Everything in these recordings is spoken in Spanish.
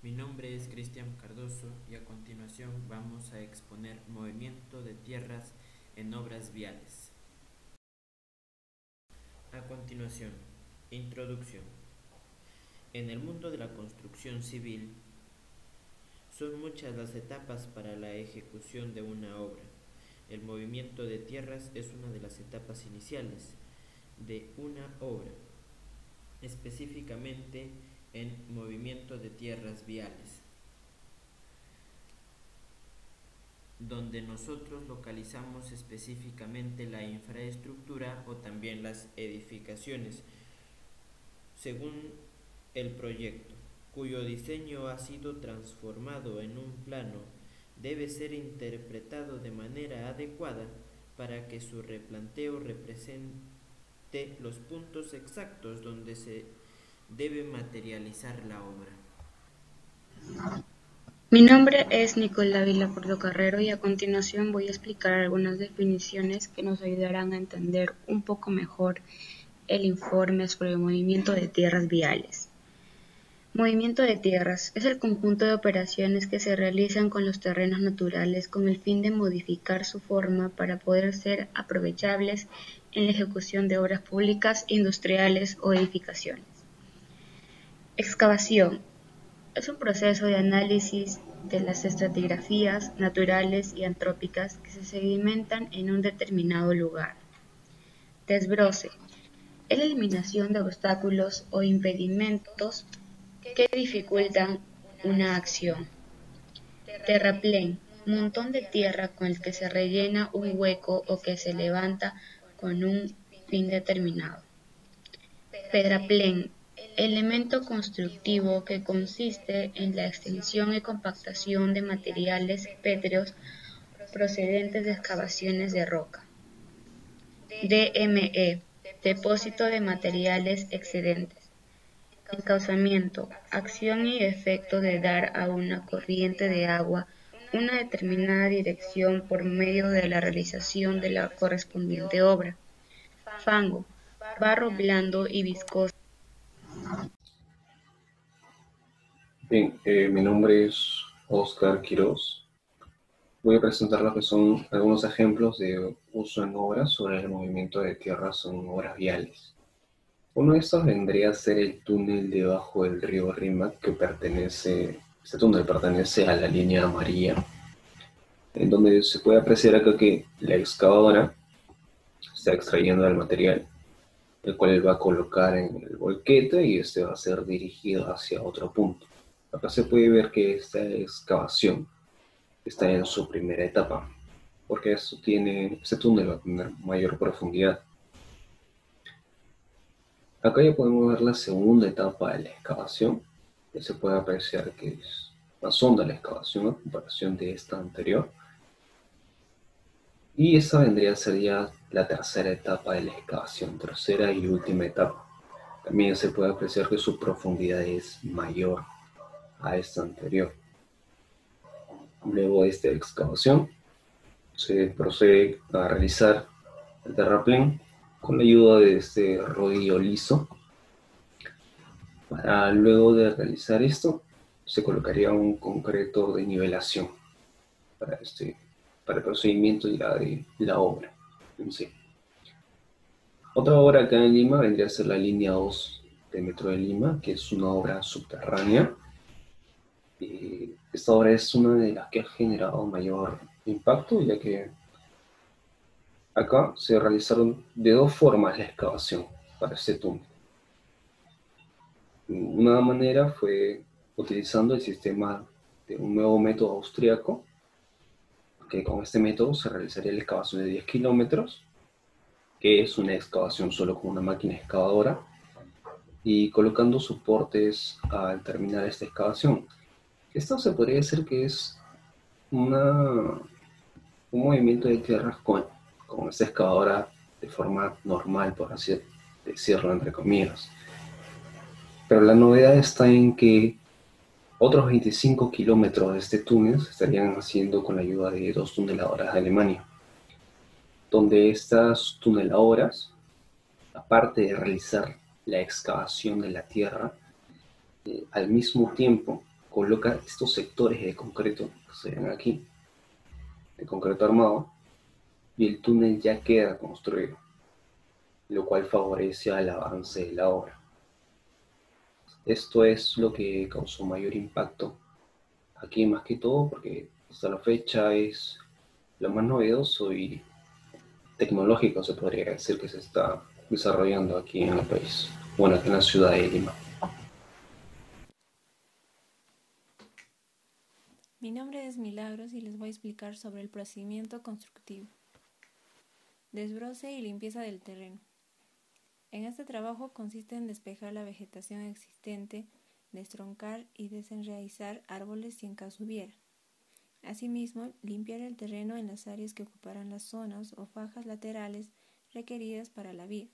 Mi nombre es Cristian Cardoso y a continuación vamos a exponer movimiento de tierras en obras viales. A continuación, introducción. En el mundo de la construcción civil, son muchas las etapas para la ejecución de una obra. El movimiento de tierras es una de las etapas iniciales de una obra, específicamente en movimiento de tierras viales, donde nosotros localizamos específicamente la infraestructura o también las edificaciones, según el proyecto, cuyo diseño ha sido transformado en un plano, debe ser interpretado de manera adecuada para que su replanteo represente los puntos exactos donde se debe materializar la obra. Mi nombre es Nicole Dávila Portocarrero y a continuación voy a explicar algunas definiciones que nos ayudarán a entender un poco mejor el informe sobre el movimiento de tierras viales. Movimiento de tierras es el conjunto de operaciones que se realizan con los terrenos naturales con el fin de modificar su forma para poder ser aprovechables en la ejecución de obras públicas, industriales o edificaciones. Excavación es un proceso de análisis de las estratigrafías naturales y antrópicas que se sedimentan en un determinado lugar. Desbroce es la eliminación de obstáculos o impedimentos que dificultan una acción. Terraplén, montón de tierra con el que se rellena un hueco o que se levanta con un fin determinado. Pedraplén, elemento constructivo que consiste en la extensión y compactación de materiales pétreos procedentes de excavaciones de roca. DME, depósito de materiales excedentes. Encauzamiento, acción y efecto de dar a una corriente de agua una determinada dirección por medio de la realización de la correspondiente obra. Fango, barro blando y viscoso. Bien, mi nombre es Oscar Quiroz. Voy a presentar lo que son algunos ejemplos de uso en obras sobre el movimiento de tierras en obras viales. Uno de estos vendría a ser el túnel debajo del río Rímac, este túnel pertenece a la línea amarilla, en donde se puede apreciar acá que la excavadora está extrayendo el material, el cual él va a colocar en el volquete y este va a ser dirigido hacia otro punto. Acá se puede ver que esta excavación está en su primera etapa, porque este túnel va a tener mayor profundidad. Acá ya podemos ver la segunda etapa de la excavación, que se puede apreciar que es más honda la excavación a comparación de esta anterior. Y esa vendría a ser ya la tercera etapa de la excavación, tercera y última etapa. También se puede apreciar que su profundidad es mayor a esta anterior. Luego de esta excavación, se procede a realizar el terraplén con la ayuda de este rodillo liso. Luego de realizar esto, se colocaría un concreto de nivelación para el procedimiento ya de la obra en sí. Otra obra acá en Lima vendría a ser la línea 2 del Metro de Lima, que es una obra subterránea. Esta obra es una de las que ha generado mayor impacto, ya que acá se realizaron de dos formas la excavación para este túnel. Una manera fue utilizando el sistema de un nuevo método austriaco, que con este método se realizaría la excavación de 10 kilómetros, que es una excavación solo con una máquina excavadora, y colocando soportes al terminar esta excavación. Esto se podría decir que es un movimiento de tierras con esta excavadora de forma normal, por así decirlo, entre comillas. Pero la novedad está en que otros 25 kilómetros de este túnel se estarían haciendo con la ayuda de dos tuneladoras de Alemania, donde estas tuneladoras, aparte de realizar la excavación de la tierra, al mismo tiempo coloca estos sectores de concreto que se ven aquí, de concreto armado, y el túnel ya queda construido, lo cual favorece al avance de la obra. Esto es lo que causó mayor impacto aquí, más que todo porque hasta la fecha es lo más novedoso y tecnológico, se podría decir, que se está desarrollando aquí en el país, bueno, aquí en la ciudad de Lima. Mi nombre es Milagros y les voy a explicar sobre el procedimiento constructivo. Desbroce y limpieza del terreno. En este trabajo consiste en despejar la vegetación existente, destroncar y desenraizar árboles si en caso hubiera. Asimismo, limpiar el terreno en las áreas que ocuparán las zonas o fajas laterales requeridas para la vía,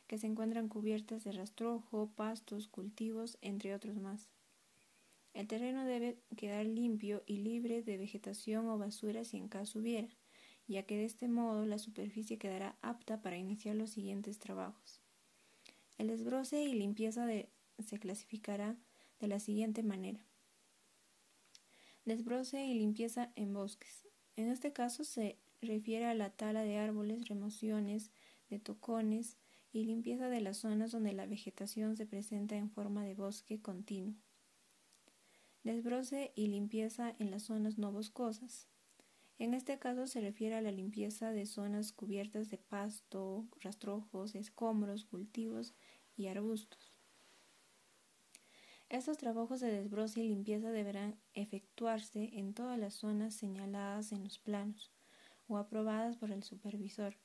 que se encuentran cubiertas de rastrojo, pastos, cultivos, entre otros más. El terreno debe quedar limpio y libre de vegetación o basura si en caso hubiera, ya que de este modo la superficie quedará apta para iniciar los siguientes trabajos. El desbroce y limpieza se clasificará de la siguiente manera. Desbroce y limpieza en bosques. En este caso se refiere a la tala de árboles, remociones de tocones y limpieza de las zonas donde la vegetación se presenta en forma de bosque continuo. Desbroce y limpieza en las zonas no boscosas. En este caso se refiere a la limpieza de zonas cubiertas de pasto, rastrojos, escombros, cultivos y arbustos. Estos trabajos de desbroce y limpieza deberán efectuarse en todas las zonas señaladas en los planos o aprobadas por el supervisor,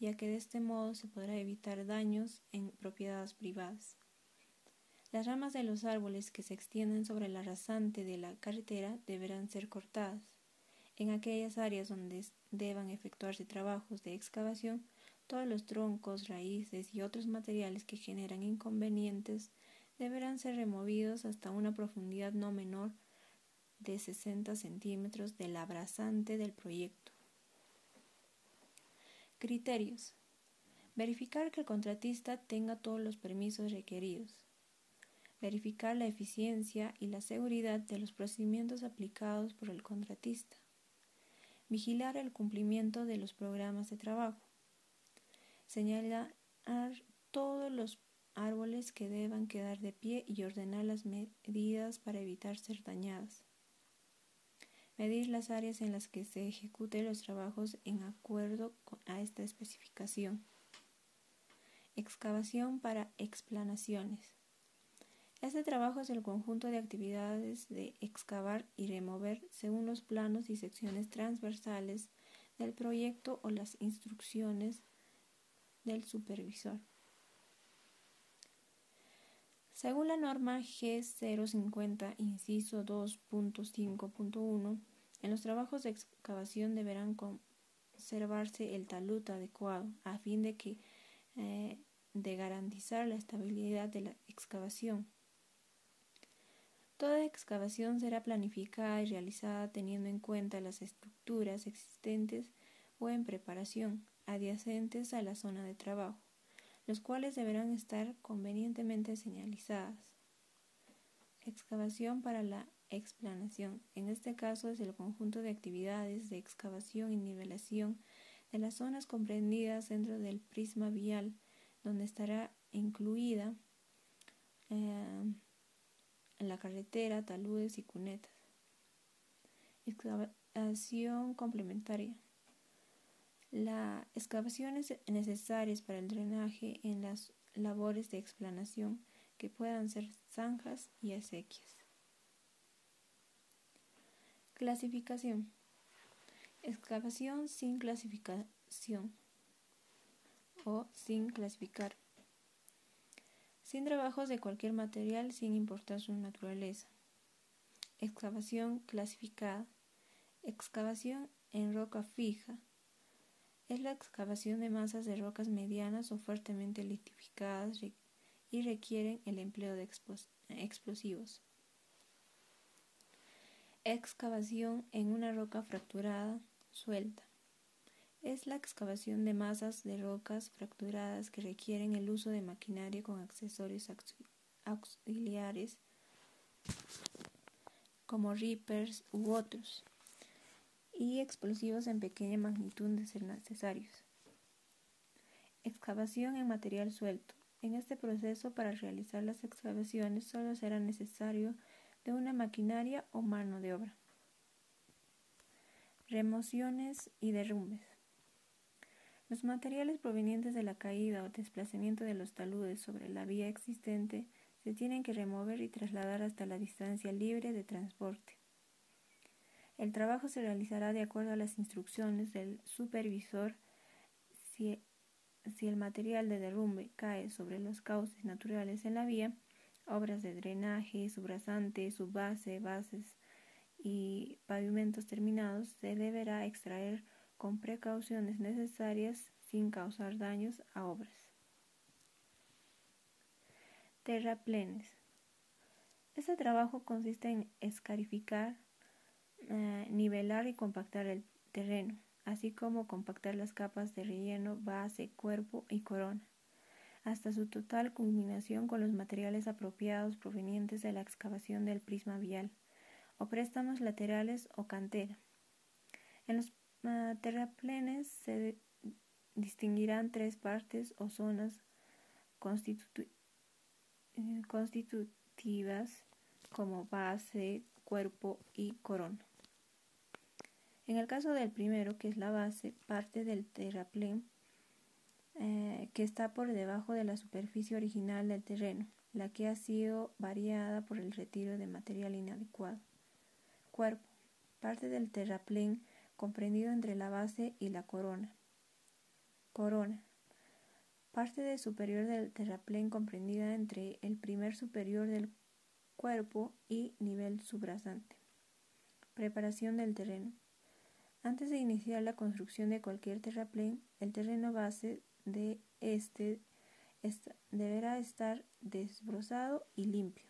ya que de este modo se podrá evitar daños en propiedades privadas. Las ramas de los árboles que se extienden sobre la rasante de la carretera deberán ser cortadas. En aquellas áreas donde deban efectuarse trabajos de excavación, todos los troncos, raíces y otros materiales que generan inconvenientes deberán ser removidos hasta una profundidad no menor de 60 centímetros de la rasante del proyecto. Criterios. Verificar que el contratista tenga todos los permisos requeridos. Verificar la eficiencia y la seguridad de los procedimientos aplicados por el contratista. Vigilar el cumplimiento de los programas de trabajo. Señalar todos los árboles que deban quedar de pie y ordenar las medidas para evitar ser dañadas. Medir las áreas en las que se ejecuten los trabajos en acuerdo a esta especificación. Excavación para explanaciones. Este trabajo es el conjunto de actividades de excavar y remover según los planos y secciones transversales del proyecto o las instrucciones del supervisor. Según la norma G050, inciso 2.5.1, en los trabajos de excavación deberán conservarse el talud adecuado a fin de garantizar la estabilidad de la excavación. Toda excavación será planificada y realizada teniendo en cuenta las estructuras existentes o en preparación, adyacentes a la zona de trabajo, los cuales deberán estar convenientemente señalizadas. Excavación para la explanación. En este caso es el conjunto de actividades de excavación y nivelación de las zonas comprendidas dentro del prisma vial, donde estará incluida la carretera, taludes y cunetas. Excavación complementaria. Las excavaciones necesarias para el drenaje en las labores de explanación, que puedan ser zanjas y acequias. Clasificación. Excavación sin clasificación o sin clasificar. Sin trabajos de cualquier material sin importar su naturaleza. Excavación clasificada. Excavación en roca fija. Es la excavación de masas de rocas medianas o fuertemente litificadas y requieren el empleo de explosivos. Excavación en una roca fracturada, suelta. Es la excavación de masas de rocas fracturadas que requieren el uso de maquinaria con accesorios auxiliares como rippers u otros, y explosivos en pequeña magnitud de ser necesarios. Excavación en material suelto. En este proceso, para realizar las excavaciones, solo será necesario de una maquinaria o mano de obra. Remociones y derrumbes. Los materiales provenientes de la caída o desplazamiento de los taludes sobre la vía existente se tienen que remover y trasladar hasta la distancia libre de transporte. El trabajo se realizará de acuerdo a las instrucciones del supervisor. Si el material de derrumbe cae sobre los cauces naturales en la vía, obras de drenaje, subrasante, subbase, bases y pavimentos terminados, se deberá extraer con precauciones necesarias sin causar daños a obras. Terraplenes. Este trabajo consiste en escarificar, nivelar y compactar el terreno, así como compactar las capas de relleno, base, cuerpo y corona, hasta su total culminación con los materiales apropiados provenientes de la excavación del prisma vial, o préstamos laterales o cantera. En los terraplenes se distinguirán tres partes o zonas constitutivas como base, cuerpo y corona. En el caso del primero, que es la base, parte del terraplén que está por debajo de la superficie original del terreno, la que ha sido variada por el retiro de material inadecuado. Cuerpo, parte del terraplén comprendido entre la base y la corona. Corona, parte superior del terraplén comprendida entre el primer superior del cuerpo y nivel subrasante. Preparación del terreno. Antes de iniciar la construcción de cualquier terraplén, el terreno base de este deberá estar desbrozado y limpio.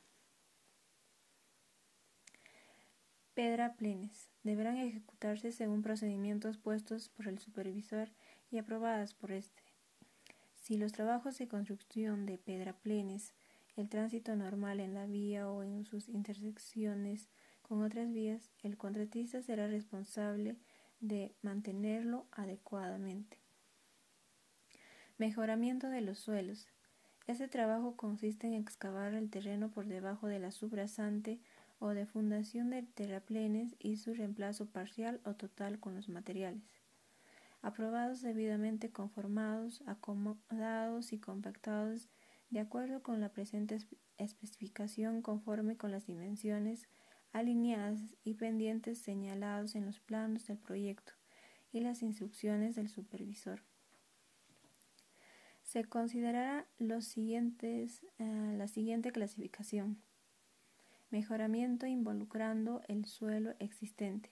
Pedraplenes. Deberán ejecutarse según procedimientos puestos por el supervisor y aprobadas por este. Si los trabajos de construcción de pedraplenes, el tránsito normal en la vía o en sus intersecciones con otras vías, el contratista será responsable de mantenerlo adecuadamente. Mejoramiento de los suelos. Este trabajo consiste en excavar el terreno por debajo de la subrasante o de fundación de terraplenes y su reemplazo parcial o total con los materiales aprobados, debidamente conformados, acomodados y compactados de acuerdo con la presente especificación, conforme con las dimensiones alineadas y pendientes señalados en los planos del proyecto y las instrucciones del supervisor. Se considerará la siguiente clasificación. Mejoramiento involucrando el suelo existente.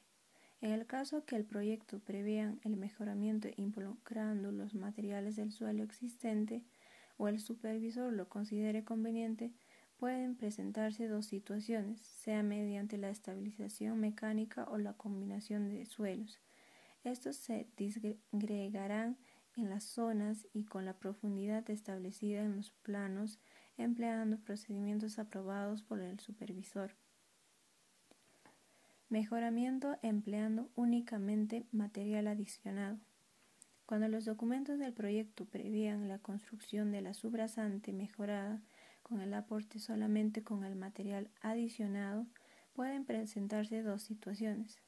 En el caso que el proyecto prevea el mejoramiento involucrando los materiales del suelo existente o el supervisor lo considere conveniente, pueden presentarse dos situaciones, sea mediante la estabilización mecánica o la combinación de suelos. Estos se disgregarán en las zonas y con la profundidad establecida en los planos, empleando procedimientos aprobados por el supervisor. Mejoramiento empleando únicamente material adicionado. Cuando los documentos del proyecto prevían la construcción de la subrasante mejorada con el aporte solamente con el material adicionado, pueden presentarse dos situaciones,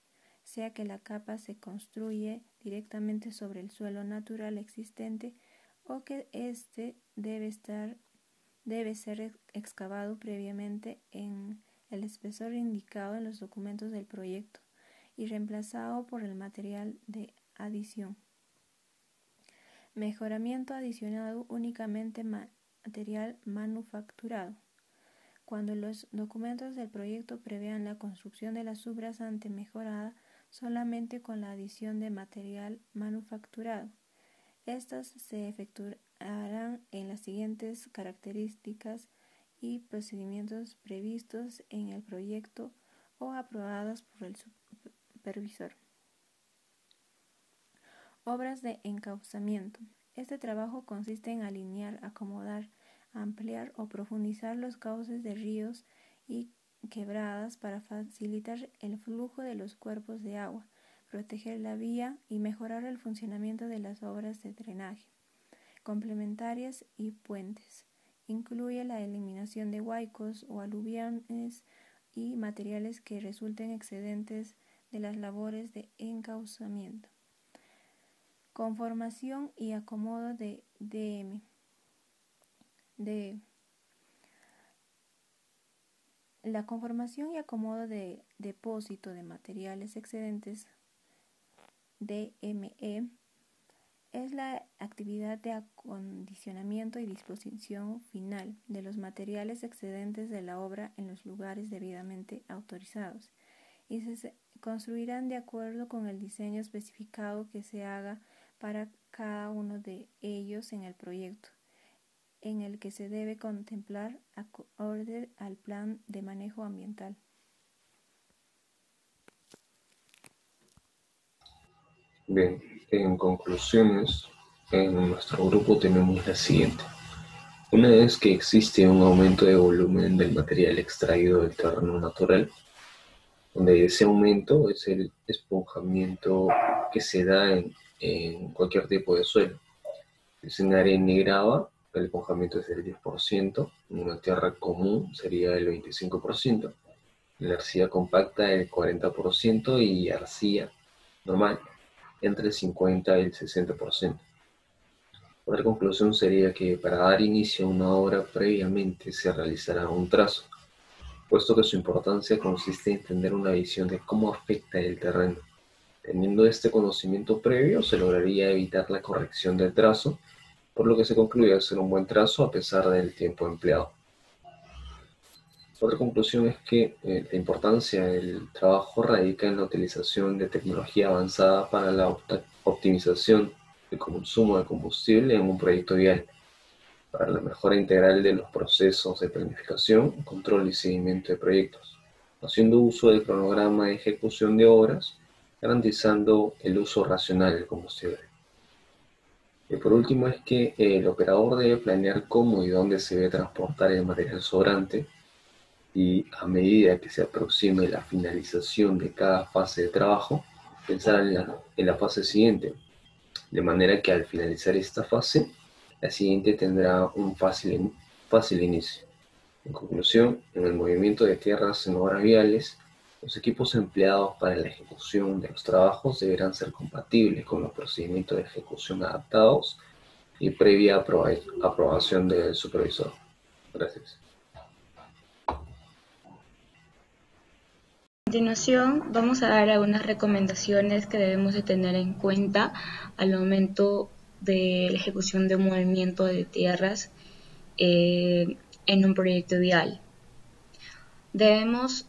sea que la capa se construye directamente sobre el suelo natural existente o que éste debe ser excavado previamente en el espesor indicado en los documentos del proyecto y reemplazado por el material de adición. Mejoramiento adicionado únicamente material manufacturado. Cuando los documentos del proyecto prevean la construcción de la subrasante mejorada solamente con la adición de material manufacturado, estas se efectuarán en las siguientes características y procedimientos previstos en el proyecto o aprobadas por el supervisor. Obras de encauzamiento. Este trabajo consiste en alinear, acomodar, ampliar o profundizar los cauces de ríos y quebradas para facilitar el flujo de los cuerpos de agua, proteger la vía y mejorar el funcionamiento de las obras de drenaje complementarias y puentes. Incluye la eliminación de huaicos o aluviones y materiales que resulten excedentes de las labores de encauzamiento. Conformación y acomodo de DM. La conformación y acomodo de depósito de materiales excedentes DME es la actividad de acondicionamiento y disposición final de los materiales excedentes de la obra en los lugares debidamente autorizados y se construirán de acuerdo con el diseño especificado que se haga para cada uno de ellos en el proyecto, en el que se debe contemplar acorde al plan de manejo ambiental. Bien, en conclusiones, en nuestro grupo tenemos la siguiente. Una vez que existe un aumento de volumen del material extraído del terreno natural, donde ese aumento es el esponjamiento que se da en cualquier tipo de suelo. Si en arena y grava, el esponjamiento es del 10%, en una tierra común sería del 25%, en la arcilla compacta el 40% y arcilla normal entre el 50 y el 60%. Otra conclusión sería que para dar inicio a una obra previamente se realizará un trazo, puesto que su importancia consiste en tener una visión de cómo afecta el terreno. Teniendo este conocimiento previo, se lograría evitar la corrección del trazo, por lo que se concluye hacer un buen trazo a pesar del tiempo empleado. Otra conclusión es que la importancia del trabajo radica en la utilización de tecnología avanzada para la optimización del consumo de combustible en un proyecto vial, para la mejora integral de los procesos de planificación, control y seguimiento de proyectos, haciendo uso del cronograma de ejecución de obras, garantizando el uso racional del combustible. Y por último es que el operador debe planear cómo y dónde se debe transportar el material sobrante, y a medida que se aproxime la finalización de cada fase de trabajo, pensar en la fase siguiente, de manera que al finalizar esta fase, la siguiente tendrá un fácil inicio. En conclusión, en el movimiento de tierras en obras viales, los equipos empleados para la ejecución de los trabajos deberán ser compatibles con los procedimientos de ejecución adaptados y previa aprobación del supervisor. Gracias. A continuación, vamos a dar algunas recomendaciones que debemos de tener en cuenta al momento de la ejecución de un movimiento de tierras en un proyecto vial. Debemos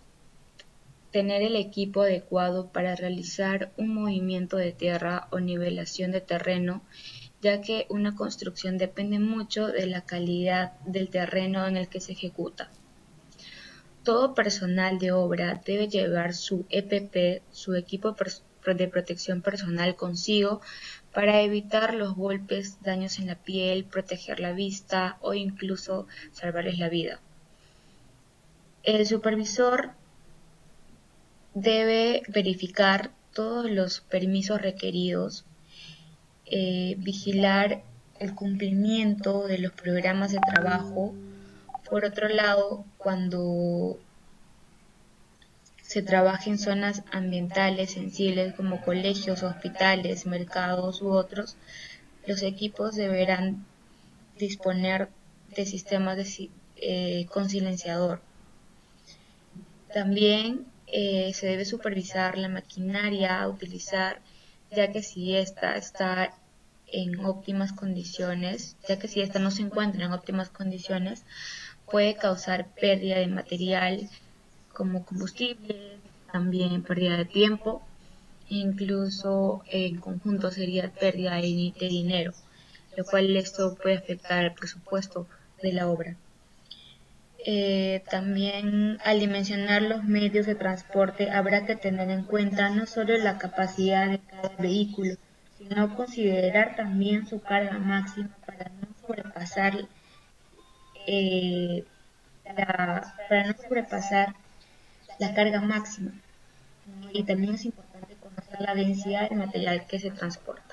tener el equipo adecuado para realizar un movimiento de tierra o nivelación de terreno, ya que una construcción depende mucho de la calidad del terreno en el que se ejecuta. Todo personal de obra debe llevar su EPP, su equipo de protección personal consigo para evitar los golpes, daños en la piel, proteger la vista o incluso salvarles la vida. El supervisor debe verificar todos los permisos requeridos, vigilar el cumplimiento de los programas de trabajo. Por otro lado, cuando se trabaja en zonas ambientales sensibles como colegios, hospitales, mercados u otros, los equipos deberán disponer de sistemas con silenciador. También se debe supervisar la maquinaria a utilizar, ya que si ésta está en óptimas condiciones, ya que si ésta no se encuentra en óptimas condiciones, puede causar pérdida de material como combustible, también pérdida de tiempo, incluso en conjunto sería pérdida de dinero, lo cual esto puede afectar el presupuesto de la obra. También al dimensionar los medios de transporte habrá que tener en cuenta no solo la capacidad de cada vehículo, sino considerar también su carga máxima para no sobrepasar la carga máxima. Y también es importante conocer la densidad del material que se transporta.